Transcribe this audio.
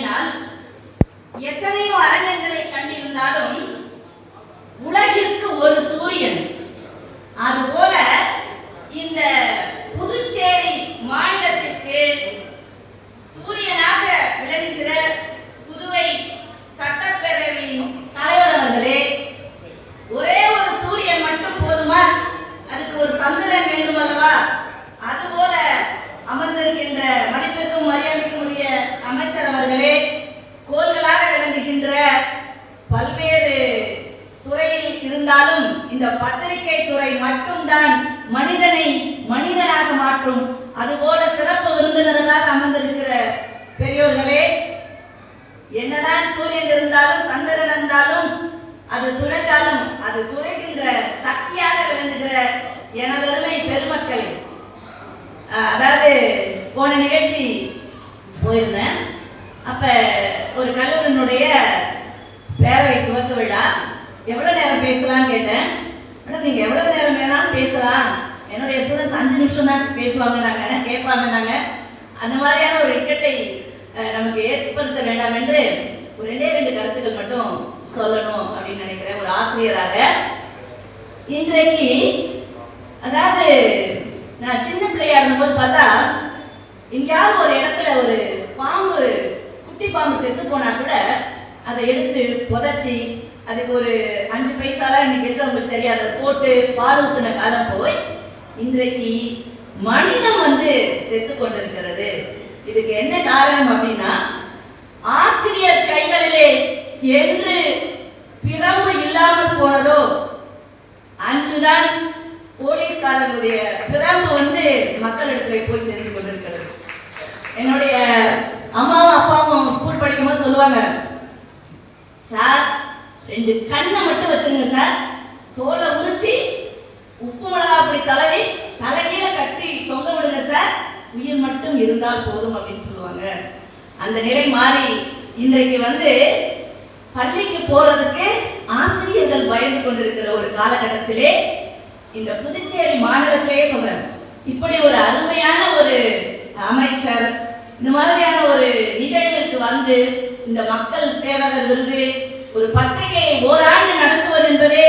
அப்படியானால் எத்தனையோ அரங்கங்களை கண்டிருந்தாலும் உலகிற்கு ஒரு சூரியன், அதுபோல இந்த புதுச்சேரி மாநிலத்திற்கு சூரியனாக விளங்குகிற புதுவை சட்டப்பேரவையின் தலைவர் அவர்களே, ஒரே ஒரு சூரியன் மட்டும் போதுமா? அதுக்கு ஒரு சந்திரன் வேண்டும் அல்லவா? அதுபோல அமர்ந்திருக்கின்ற மதிப்பிற்கும் மரியாதைக்கும் உரிய அமைச்சர் அவர்களே, கோள்களாக விளங்குகின்ற பல்வேறு துறையில் இருந்தாலும் இந்த பத்திரிகை துறை மட்டும்தான் மனிதனை மனிதனாக மாற்றும். அதுபோல சிறப்பு விருந்தினர்களாக அமர்ந்திருக்கிற பெரியோர்களே, என்னதான் சூரியன் இருந்தாலும் சந்திரன் இருந்தாலும் அது சுழற்றாலும் அது சுழற்கின்ற சக்தியாக விளங்குகிற எனதருமை பெருமக்களே, அதாவது போன நிகழ்ச்சி போயிருந்தேன். அப்ப ஒரு கல்லூரியினுடைய பேரவை துவக்க விழா, எவ்வளவு நேரம் பேசலாம்னு கேட்டேன். மேடம் நீங்க எவ்வளவு நேரம் வேணாலும் பேசலாம், என்னுடைய ஸ்டூடெண்ட்ஸ் 5 நிமிஷம் தான் பேசுவாங்க, நாங்க கேட்பாங்க. நாங்க அந்த மாதிரியான ஒரு இக்கட்டை நமக்கு ஏற்படுத்த வேண்டாம் என்று ஒரு 2 கருத்துக்கள் மட்டும் சொல்லணும் அப்படின்னு நினைக்கிறேன். ஒரு ஆசிரியராக இன்றைக்கு, அதாவது நான் சின்ன பிள்ளையா இருந்தபோது பார்த்தா, எங்கேயாவது ஒரு இடத்துல ஒரு பாம்பு, குட்டி பாம்பு செத்து போனா கூட அதை எடுத்து புதைச்சி அதுக்கு ஒரு 5 பைசாலாம் இன்னைக்கு இருக்கிறவங்களுக்கு தெரியாது போட்டு பால் ஊத்தின காலம் போய் இன்றைக்கு மனிதன் செத்து கொண்டிருக்கிறது. இதுக்கு என்ன காரணம் அப்படின்னா, ஆசிரியர் கைகளிலே என்று பிரம்பு இல்லாமல் போனதோ அன்றுதான் போலீஸ்காரர்களுடைய பிரம்பு மக்களிடத்துல போய் சேர்ந்து கொண்டிருக்கிறது. என்னுடைய அம்மாவும் அப்பாவும் ஸ்கூல் படிக்கும்போது சொல்லுவாங்க, சார் 2 கண்ணை மட்டும் வச்சுருங்க சார், தோலை உரிச்சு உப்பு மிளகா அப்படி தலவி தலைகீழ கட்டி தொங்க விடுங்க சார், உயிர் மட்டும் இருந்தால் போதும் அப்படின்னு சொல்லுவாங்க. அந்த நிலை மாறி இன்றைக்கு பள்ளிக்கு போறதுக்கு ஆசிரியர்கள் பயந்து கொண்டிருக்கிற ஒரு காலகட்டத்திலே இந்த புதுச்சேரி மாநிலத்திலேயே சொல்றேன், இப்படி ஒரு அருமையான ஒரு அமைச்சர் இந்த மாதிரியான ஒரு நிகழ்விற்கு இந்த மக்கள் சேவகர் விருது, ஒரு பத்திரிகையை ஓராண்டு நடத்துவது என்பதே